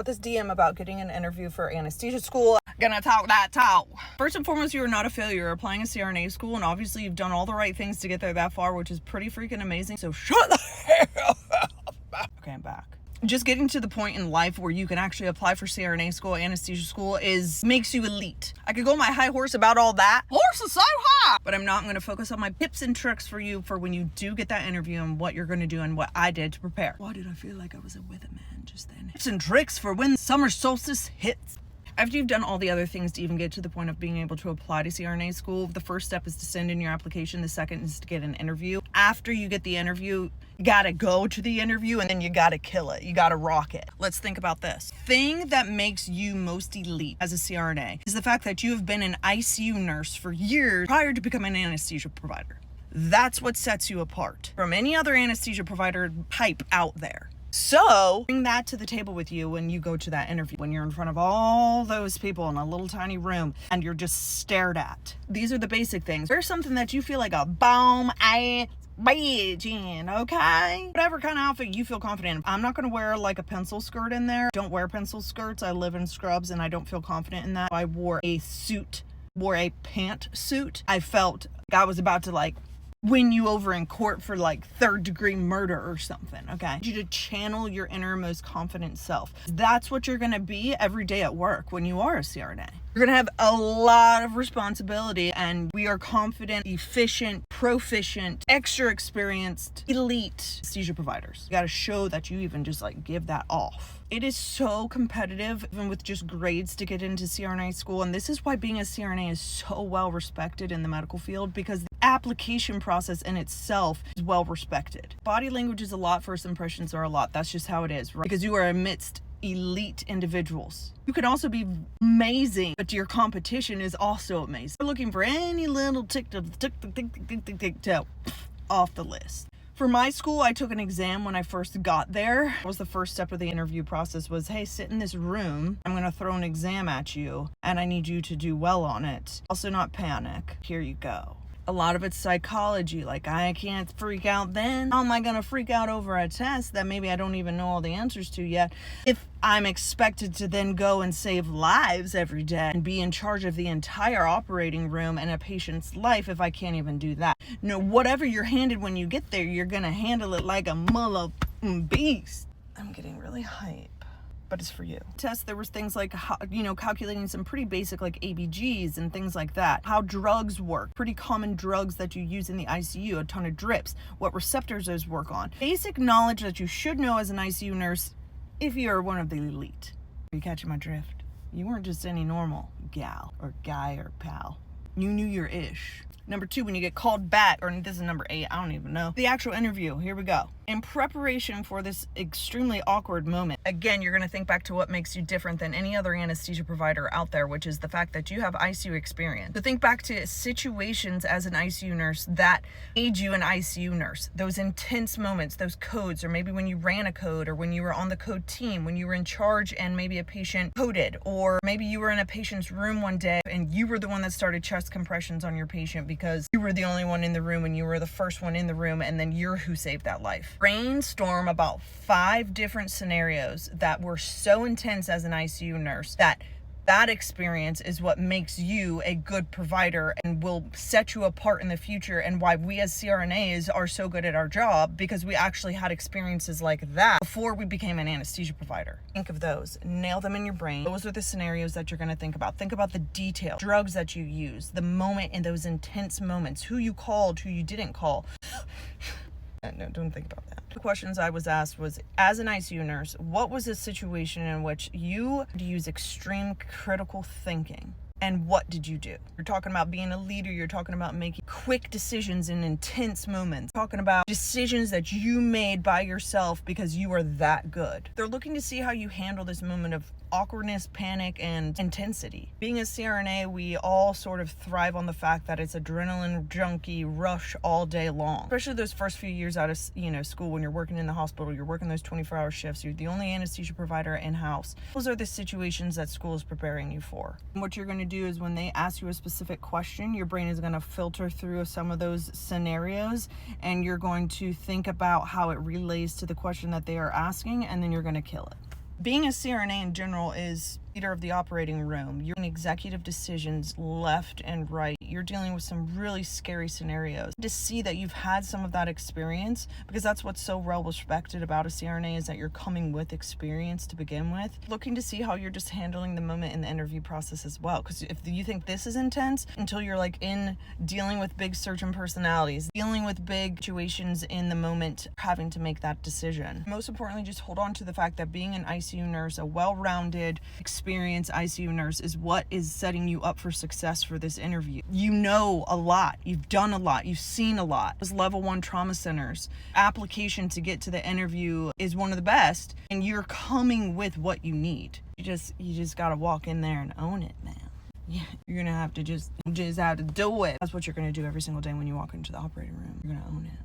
With this DM about getting an interview for anesthesia school. Gonna talk that talk. First and foremost, you are not a failure. You're applying a CRNA school, and obviously you've done all the right things to get there that far, which is pretty freaking amazing. So shut the hell up. Okay, I'm back. Just getting to the point in life where you can actually apply for CRNA school, anesthesia school, makes you elite. I could go on my high horse about all that. Horse is so high! But I'm not going to focus on my tips and tricks for you for when you do get that interview and what you're going to do and what I did to prepare. Why did I feel like I was a weatherman just then? Tips and tricks for when summer solstice hits. After you've done all the other things to even get to the point of being able to apply to CRNA school, the first step is to send in your application. The second is to get an interview. After you get the interview, you gotta go to the interview and then you gotta kill it. You gotta rock it. Let's think about this. Thing that makes you most elite as a CRNA is the fact that you have been an ICU nurse for years prior to becoming an anesthesia provider. That's what sets you apart from any other anesthesia provider type out there. So bring that to the table with you when you go to that interview, when you're in front of all those people in a little tiny room and you're just stared at. These are the basic things. Wear something that you feel like a bomb ass bitch in, okay? Whatever kind of outfit you feel confident in. I'm not going to wear like a pencil skirt in there. Don't wear pencil skirts. I live in scrubs and I don't feel confident in that. I wore a pantsuit. I felt like I was about to win you over in court for third-degree murder or something, okay? I need you to channel your innermost confident self. That's what you're gonna be every day at work when you are a CRNA. You're gonna have a lot of responsibility, and we are confident, efficient, proficient, extra experienced, elite anesthesia providers. You gotta show that you even just give that off. It is so competitive, even with just grades, to get into CRNA school. And this is why being a CRNA is so well respected in the medical field, because the application process in itself is well respected. Body language is a lot, first impressions are a lot. That's just how it is, right? Because you are amidst elite individuals. You can also be amazing, but your competition is also amazing. We're looking for any little tick off the list. For my school, I took an exam when I first got there. That was the first step of the interview process was, hey, sit in this room. I'm going to throw an exam at you, and I need you to do well on it. Also not panic. Here you go. A lot of it's psychology. I can't freak out then. How am I going to freak out over a test that maybe I don't even know all the answers to yet? If I'm expected to then go and save lives every day and be in charge of the entire operating room and a patient's life, if I can't even do that. No, whatever you're handed when you get there, you're going to handle it like a mother beast. I'm getting really hype. But it's for you. Test, there was things like, calculating some pretty basic ABGs and things like that. How drugs work, pretty common drugs that you use in the ICU, a ton of drips, what receptors those work on. Basic knowledge that you should know as an ICU nurse if you are one of the elite. Are you catching my drift? You weren't just any normal gal or guy or pal. You knew your ish. Number 2, when you get called back, or this is number 8, I don't even know. The actual interview, here we go. In preparation for this extremely awkward moment, again, you're going to think back to what makes you different than any other anesthesia provider out there, which is the fact that you have ICU experience. So think back to situations as an ICU nurse that made you an ICU nurse. Those intense moments, those codes, or maybe when you ran a code, or when you were on the code team, when you were in charge and maybe a patient coded, or maybe you were in a patient's room one day and you were the one that started chest compressions on your patient because you were the only one in the room and you were the first one in the room, and then you're who saved that life. Brainstorm about 5 different scenarios that were so intense as an ICU nurse that experience is what makes you a good provider and will set you apart in the future, and why we as CRNAs are so good at our job, because we actually had experiences like that before we became an anesthesia provider. Think of those, nail them in your brain. Those are the scenarios that you're going to think about. Think about the detail, drugs that you use, the moment in those intense moments, who you called, who you didn't call. No, don't think about that. The questions I was asked was, as an ICU nurse, what was a situation in which you had to use extreme critical thinking? And what did you do? You're talking about being a leader. You're talking about making quick decisions in intense moments. Talking about decisions that you made by yourself because you are that good. They're looking to see how you handle this moment of awkwardness, panic, and intensity. Being a CRNA, we all sort of thrive on the fact that it's adrenaline junkie rush all day long. Especially those first few years out of school, when you're working in the hospital, you're working those 24-hour shifts, you're the only anesthesia provider in-house. Those are the situations that school is preparing you for. And what you're going to do is, when they ask you a specific question, your brain is going to filter through some of those scenarios, and you're going to think about how it relates to the question that they are asking, and then you're going to kill it. Being a CRNA in general is leader of the operating room. You're making executive decisions left and right. You're dealing with some really scary scenarios. To see that you've had some of that experience, because that's what's so well respected about a CRNA, is that you're coming with experience to begin with. Looking to see how you're just handling the moment in the interview process as well. Because if you think this is intense, until you're like in dealing with big surgeon personalities, dealing with big situations in the moment, having to make that decision. Most importantly, just hold on to the fact that being an ICU nurse, a well-rounded, experienced ICU nurse, is what is setting you up for success for this interview. You know a lot, you've done a lot, you've seen a lot. As level 1 trauma centers, application to get to the interview is one of the best, and you're coming with what you need. You just gotta walk in there and own it, man. Yeah, you're gonna have to just have to do it. That's what you're gonna do every single day when you walk into the operating room. You're gonna own it.